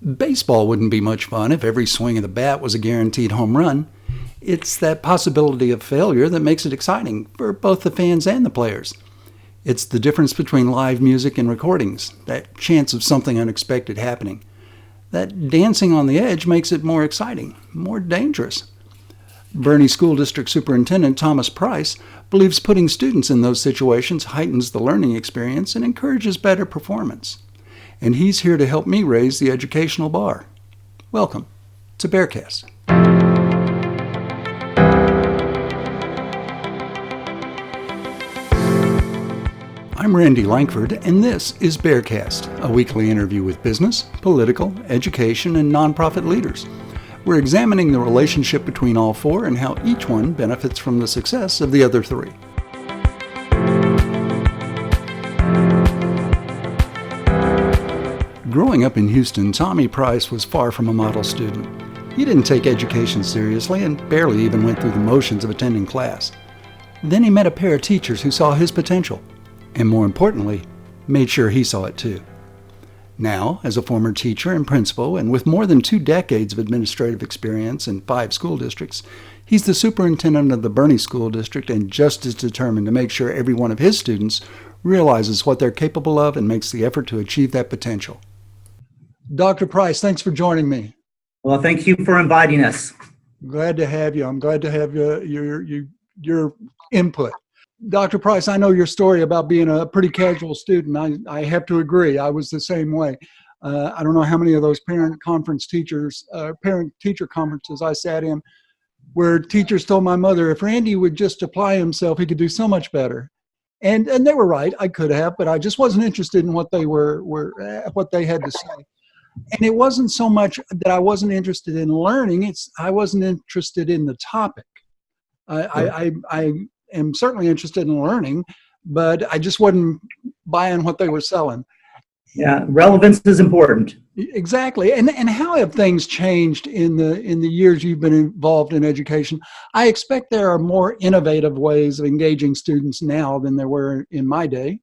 Baseball wouldn't be much fun if every swing of the bat was a guaranteed home run. It's that possibility of failure that makes it exciting for both the fans and the players. It's the difference between live music and recordings, that chance of something unexpected happening. That dancing on the edge makes it more exciting, more dangerous. Boerne School District Superintendent Thomas Price believes putting students in those situations heightens the learning experience and encourages better performance. And he's here to help me raise the educational bar. Welcome to BexarCast. I'm Randy Lankford, and this is BexarCast, a weekly interview with business, political, education, and nonprofit leaders. We're examining the relationship between all four and how each one benefits from the success of the other three. Growing up in Houston, Tommy Price was far from a model student. He didn't take education seriously and barely even went through the motions of attending class. Then he met a pair of teachers who saw his potential, and more importantly, made sure he saw it too. Now, as a former teacher and principal, and with more than 2 decades of administrative experience in 5 school districts, he's the superintendent of the Boerne School District and just as determined to make sure every one of his students realizes what they're capable of and makes the effort to achieve that potential. Dr. Price, thanks for joining me. Well, thank you for inviting us. Glad to have you. I'm glad to have your input. Dr. Price, I know your story about being a pretty casual student. I have to agree. I was the same way. I don't know how many of those parent-teacher conferences I sat in where teachers told my mother, if Randy would just apply himself, he could do so much better. And they were right. I could have, but I just wasn't interested in what they what they had to say. And it wasn't so much that I wasn't interested in learning, I wasn't interested in the topic. I am certainly interested in learning, but I just wasn't buying what they were selling. Yeah, relevance is important. Exactly. And how have things changed in the years you've been involved in education? I expect there are more innovative ways of engaging students now than there were in my day.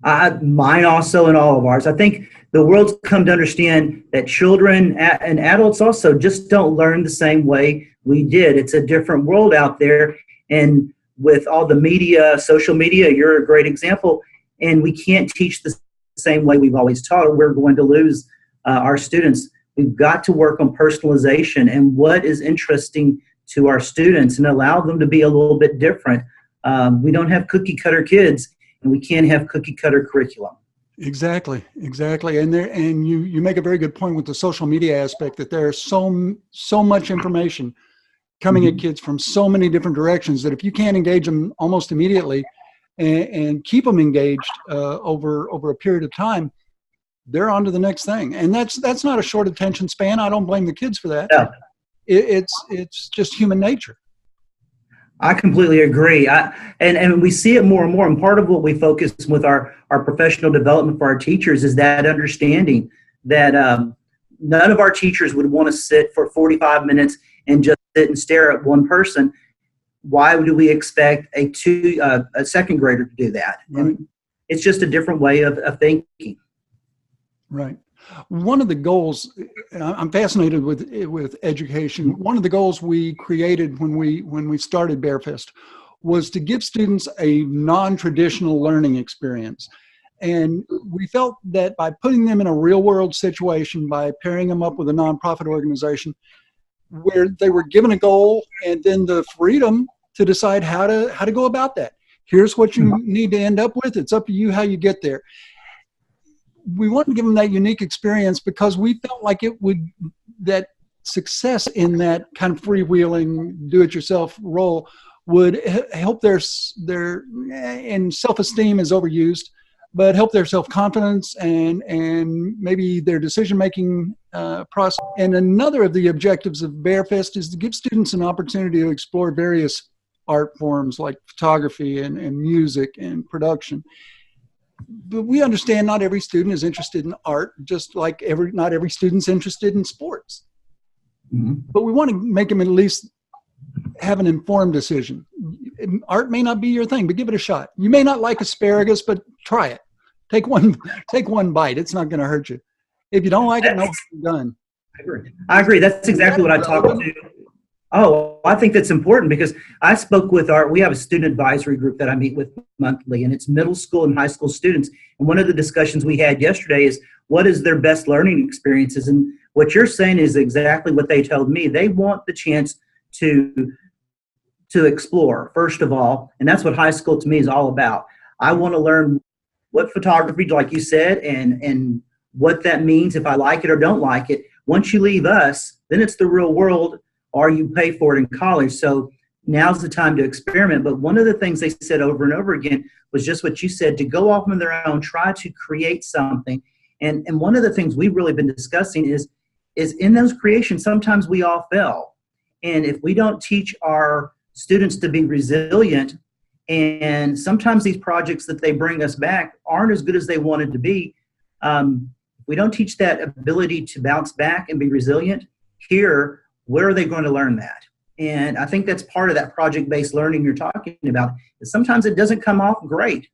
Mine also and all of ours. I think the world's come to understand that children and adults also just don't learn the same way we did. It's a different world out there. And with all the media, social media, you're a great example. And we can't teach the same way we've always taught, or we're going to lose our students. We've got to work on personalization and what is interesting to our students and allow them to be a little bit different. We don't have cookie cutter kids, and we can't have cookie cutter curriculum. Exactly. And you make a very good point with the social media aspect, that there's so much information coming at kids from so many different directions that if you can't engage them almost immediately and keep them engaged over a period of time, they're on to the next thing. And that's not a short attention span. I don't blame the kids for that. No. It's just human nature. I completely agree. And we see it more and more. And part of what we focus with our professional development for our teachers is that understanding that none of our teachers would want to sit for 45 minutes and just sit and stare at one person. Why do we expect a second grader to do that? Right. And it's just a different way of thinking. Right. One of the goals, I'm fascinated with education. One of the goals we created when we started BexarFest was to give students a non-traditional learning experience. And we felt that by putting them in a real world situation, by pairing them up with a nonprofit organization where they were given a goal and then the freedom to decide how to go about that. Here's what you need to end up with. It's up to you how you get there. We wanted to give them that unique experience because we felt like that success in that kind of freewheeling, do-it-yourself role would help their and self-esteem is overused, but help their self-confidence and maybe their decision-making process. And another of the objectives of BexarFest is to give students an opportunity to explore various art forms like photography and music and production. But we understand not every student is interested in art, just like not every student's interested in sports. Mm-hmm. But we want to make them at least have an informed decision. Art may not be your thing, but give it a shot. You may not like asparagus, but try it. Take one bite. It's not going to hurt you. If you don't like it, no harm done. I agree. I agree. That's exactly what I talked to. Oh, I think that's important because I spoke with we have a student advisory group that I meet with monthly, and it's middle school and high school students. And one of the discussions we had yesterday is what is their best learning experiences? And what you're saying is exactly what they told me. They want the chance to explore, first of all, and that's what high school to me is all about. I want to learn what photography, like you said, and what that means if I like it or don't like it. Once you leave us, then it's the real world, or you pay for it in college. So now's the time to experiment. But one of the things they said over and over again was just what you said, to go off on their own, try to create something. And one of the things we've really been discussing is in those creations, sometimes we all fail. And if we don't teach our students to be resilient, and sometimes these projects that they bring us back aren't as good as they wanted to be, we don't teach that ability to bounce back and be resilient here, where are they going to learn that? And I think that's part of that project-based learning you're talking about. Is sometimes it doesn't come off great.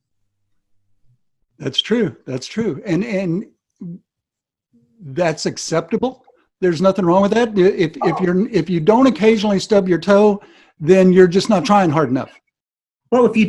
That's true. That's true. And that's acceptable. There's nothing wrong with that. If you don't occasionally stub your toe, then you're just not trying hard enough. Well, if you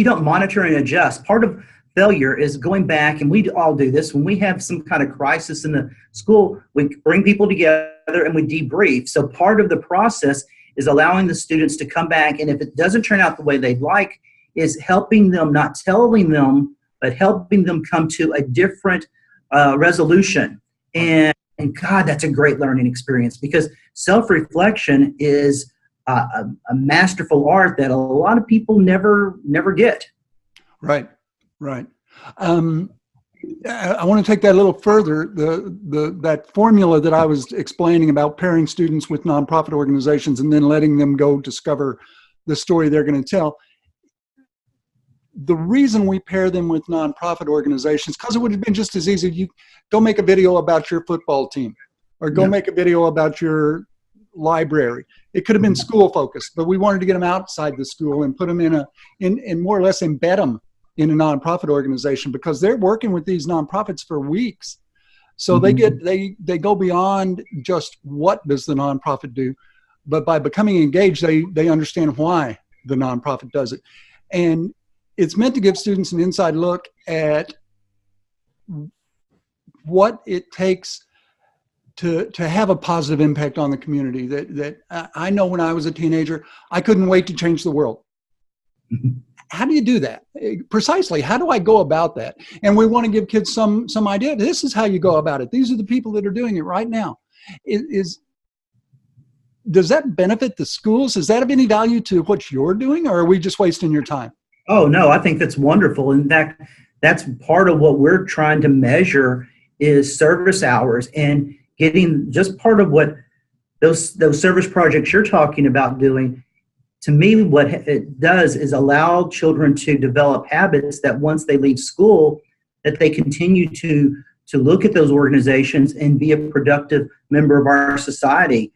don't monitor and adjust, part of failure is going back, and we all do this, when we have some kind of crisis in the school, we bring people together and we debrief. So part of the process is allowing the students to come back, and if it doesn't turn out the way they'd like, is helping them, not telling them, but helping them come to a different resolution. And God, that's a great learning experience, because self-reflection is a masterful art that a lot of people never get. Right. Right. I want to take that a little further. That formula that I was explaining about pairing students with nonprofit organizations and then letting them go discover the story they're going to tell. The reason we pair them with nonprofit organizations, because it would have been just as easy. You go make a video about your football team, or go make a video about your library. It could have been school focused, but we wanted to get them outside the school and put them in more or less embed them in a nonprofit organization, because they're working with these nonprofits for weeks. So they go beyond just what does the nonprofit do, but by becoming engaged, they understand why the nonprofit does it. And it's meant to give students an inside look at what it takes to have a positive impact on the community. That I know when I was a teenager, I couldn't wait to change the world. How do you do that? Precisely, how do I go about that? And we want to give kids some idea. This is how you go about it. These are the people that are doing it right now. Does that benefit the schools? Does that have any value to what you're doing, or are we just wasting your time? Oh, no, I think that's wonderful. In fact, that's part of what we're trying to measure is service hours, and getting just part of what those service projects you're talking about doing. To me, what it does is allow children to develop habits that once they leave school, that they continue to look at those organizations and be a productive member of our society.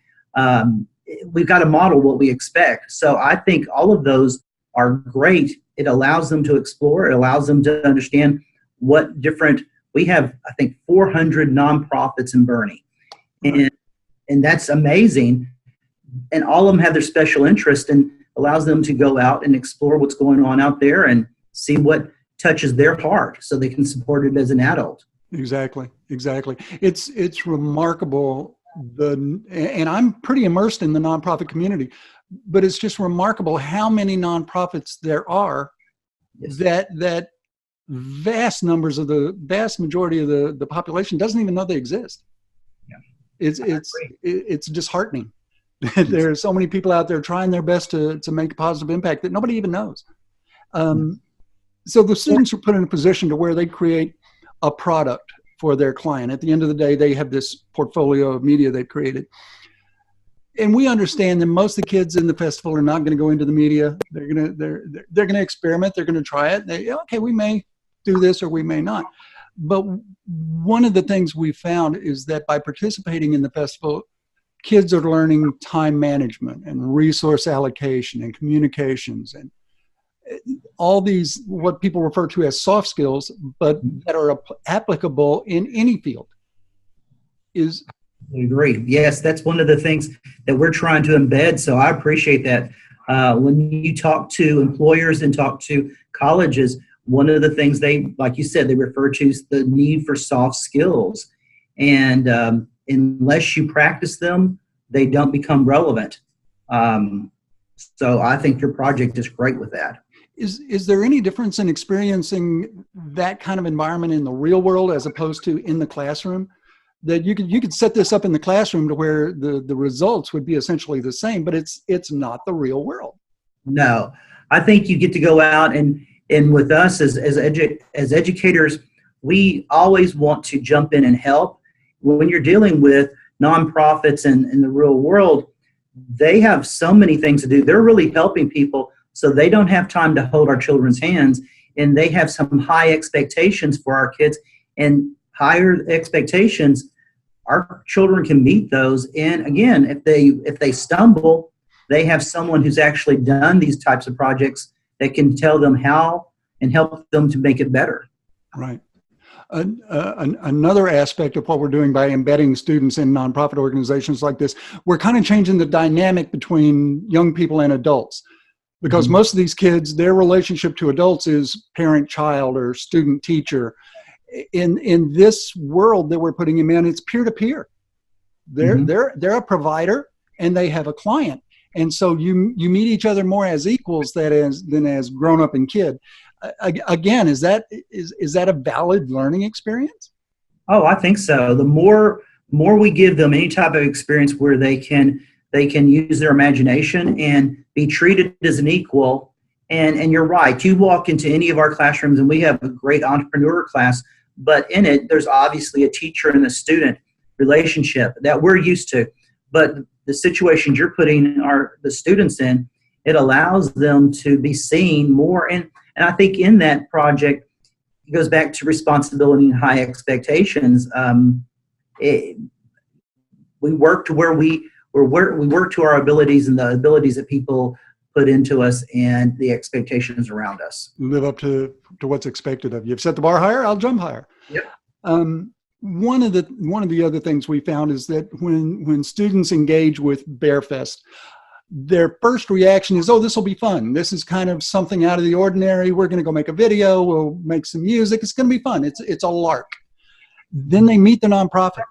We've got to model what we expect. So I think all of those are great. It allows them to explore. It allows them to understand what different, we have, I think, 400 nonprofits in Boerne. And that's amazing. And all of them have their special interest, and allows them to go out and explore what's going on out there and see what touches their heart so they can support it as an adult. Exactly. It's remarkable. And I'm pretty immersed in the nonprofit community, but it's just remarkable how many nonprofits there are. Yes. that vast majority of the population doesn't even know they exist. Yeah. It's disheartening. There are so many people out there trying their best to make a positive impact that nobody even knows. So the students are put in a position to where they create a product for their client. At the end of the day, they have this portfolio of media they've created. And we understand that most of the kids in the festival are not going to go into the media. They're going to experiment. They're going to try it. Okay, we may do this or we may not. But one of the things we found is that by participating in the festival, kids are learning time management and resource allocation and communications and all these, what people refer to as soft skills, but that are applicable in any field. I agree. Yes, that's one of the things that we're trying to embed. So I appreciate that. When you talk to employers and talk to colleges, one of the things they, like you said, they refer to is the need for soft skills. And unless you practice them, they don't become relevant. So I think your project is great with that. Is there any difference in experiencing that kind of environment in the real world as opposed to in the classroom? That you could set this up in the classroom to where the results would be essentially the same, but it's not the real world. No, I think you get to go out and with us as educators, we always want to jump in and help. When you're dealing with nonprofits and in the real world, they have so many things to do. They're really helping people, so they don't have time to hold our children's hands, and they have some high expectations for our kids, and higher expectations, our children can meet those. And again, if they stumble, they have someone who's actually done these types of projects that can tell them how and help them to make it better. Right. Another aspect of what we're doing by embedding students in nonprofit organizations like this, we're kind of changing the dynamic between young people and adults. Because most of these kids, their relationship to adults is parent-child or student-teacher. In this world that we're putting them in, it's peer-to-peer. They're a provider and they have a client, and so you meet each other more as equals than as grown up and kid. Again, is that a valid learning experience? Oh, I think so. The more we give them any type of experience where they can use their imagination and be treated as an equal. And you're right. You walk into any of our classrooms, and we have a great entrepreneur class, but in it, there's obviously a teacher and a student relationship that we're used to. But the situations you're putting the students in, it allows them to be seen more. And I think in that project, it goes back to responsibility and high expectations. We work to where we work to our abilities and the abilities that people put into us and the expectations around us. Live up to what's expected of you. You've set the bar higher, I'll jump higher. Yep. One of the other things we found is that when students engage with BexarCast, their first reaction is, oh, this will be fun. This is kind of something out of the ordinary. We're going to go make a video. We'll make some music. It's going to be fun. It's a lark. Then they meet the nonprofit.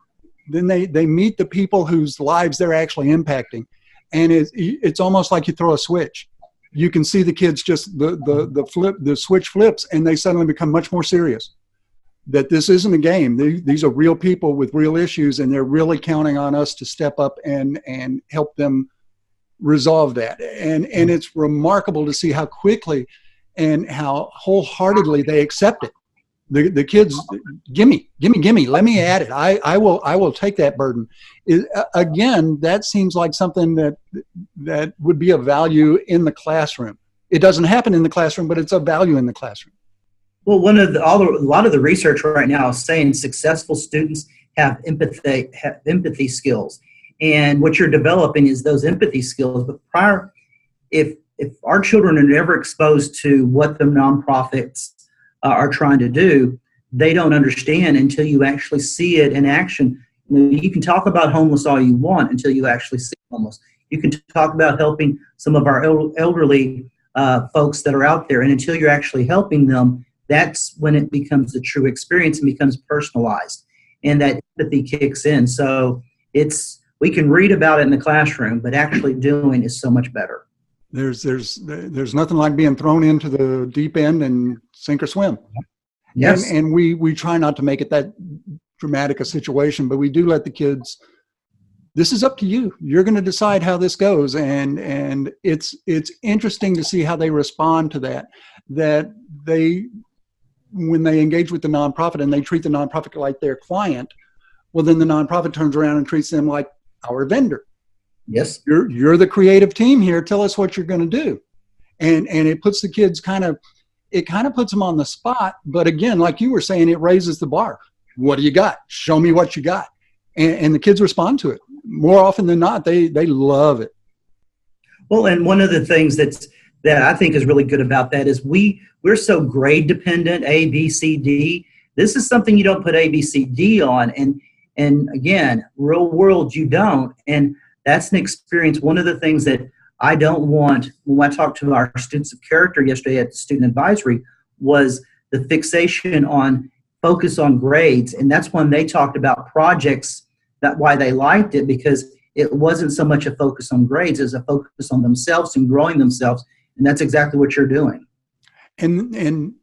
Then they meet the people whose lives they're actually impacting. And it's almost like you throw a switch. You can see the kids just the switch flips, and they suddenly become much more serious. That this isn't a game. These are real people with real issues, and they're really counting on us to step up and help them resolve that. And it's remarkable to see how quickly and how wholeheartedly they accept it. The kids, gimme, let me add it. I will take that burden. Again, that seems like something that would be of value in the classroom. It doesn't happen in the classroom, but it's of value in the classroom. Well, a lot of the research right now is saying successful students have empathy skills, and what you're developing is those empathy skills. But if our children are never exposed to what the nonprofits are trying to do, they don't understand until you actually see it in action. You can talk about homeless all you want until you actually see homeless. You can talk about helping some of our elderly folks that are out there, and until you're actually helping them, that's when it becomes the true experience and becomes personalized, and that empathy kicks in. So we can read about it in the classroom, but actually doing is so much better. There's nothing like being thrown into the deep end and sink or swim. Yes. And we try not to make it that dramatic a situation, but we do let the kids, this is up to you. You're going to decide how this goes. And it's interesting to see how they respond to that when they engage with the nonprofit and they treat the nonprofit like their client, well, then the nonprofit turns around and treats them like our vendor. Yes. You're the creative team here. Tell us what you're going to do. And it puts the kids kind of puts them on the spot. But again, like you were saying, it raises the bar. What do you got? Show me what you got. And the kids respond to it. More often than not, they love it. Well, and one of the things that I think is really good about that is we're so grade dependent, A, B, C, D. This is something you don't put A, B, C, D on. And again, real world, you don't. And that's an experience. One of the things that I don't want when I talked to our students of character yesterday at the student advisory was the fixation on focus on grades. And that's when they talked about projects, that why they liked it, because it wasn't so much a focus on grades as a focus on themselves and growing themselves. And that's exactly what you're doing. And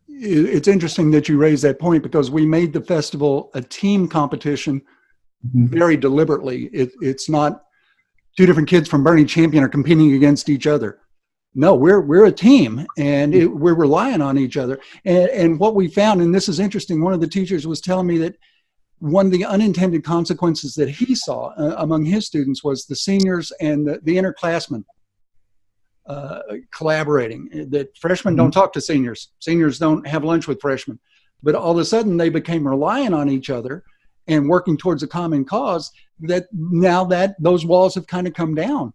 it's interesting that you raised that point, because we made the festival a team competition very deliberately. It's not two different kids from Boerne Champion are competing against each other. No, we're a team, and we're relying on each other. And what we found, and this is interesting, one of the teachers was telling me that one of the unintended consequences that he saw among his students was the seniors and the interclassmen collaborating. That freshmen don't talk to seniors. Seniors don't have lunch with freshmen. But all of a sudden they became relying on each other and working towards a common cause, that now that those walls have kind of come down.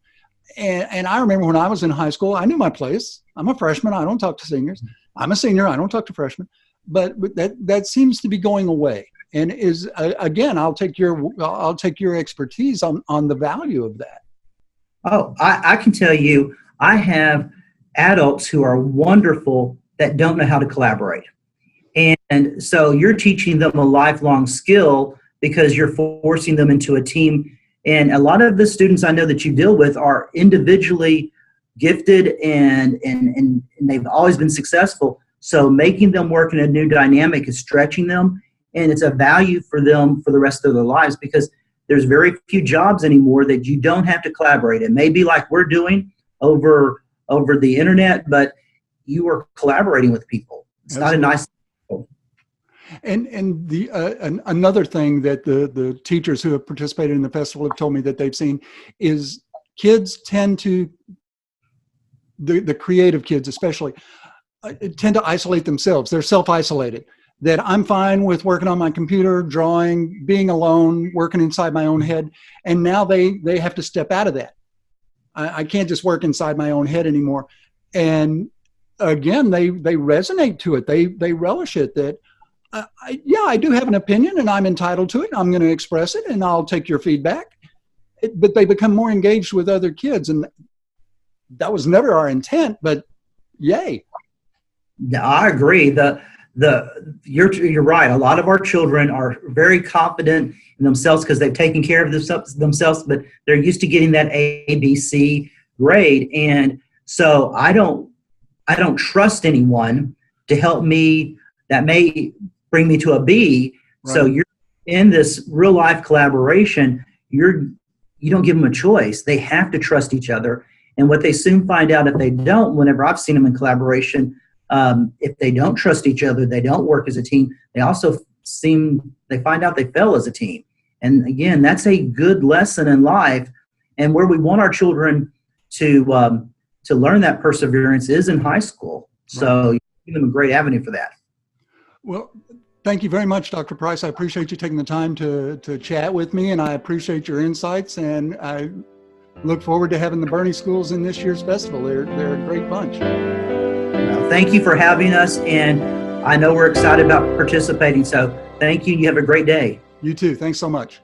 And I remember when I was in high school, I knew my place. I'm a freshman. I don't talk to seniors. I'm a senior. I don't talk to freshmen. But that seems to be going away. And is again, I'll take your expertise on the value of that. Oh, I can tell you, I have adults who are wonderful that don't know how to collaborate. And so you're teaching them a lifelong skill because you're forcing them into a team. And a lot of the students I know that you deal with are individually gifted and they've always been successful. So making them work in a new dynamic is stretching them, and it's a value for them for the rest of their lives, because there's very few jobs anymore that you don't have to collaborate. It may be like we're doing over the internet, but you are collaborating with people. It's Absolutely. Not a nice. And the another thing that the teachers who have participated in the festival have told me that they've seen is kids tend to, the creative kids especially, tend to isolate themselves. They're self-isolated. That I'm fine with working on my computer, drawing, being alone, working inside my own head. And now they have to step out of that. I can't just work inside my own head anymore. And again, they resonate to it. They relish it. That I do have an opinion and I'm entitled to it. I'm going to express it and I'll take your feedback. But they become more engaged with other kids. And that was never our intent, but yay. I agree. You're right. A lot of our children are very confident in themselves because they've taken care of themselves, but they're used to getting that ABC grade. And so I don't trust anyone to help me that may bring me to a B. Right. So you're in this real life collaboration. You don't give them a choice. They have to trust each other. And what they soon find out, if they don't, whenever I've seen them in collaboration, if they don't trust each other, they don't work as a team. They also they find out they fail as a team. And again, that's a good lesson in life. And where we want our children to learn that perseverance is in high school. So you give them a great avenue for that. Well, thank you very much, Dr. Price. I appreciate you taking the time to chat with me, and I appreciate your insights. And I look forward to having the Boerne schools in this year's festival. They're a great bunch. Well, thank you for having us, and I know we're excited about participating. So thank you. You have a great day. You too. Thanks so much.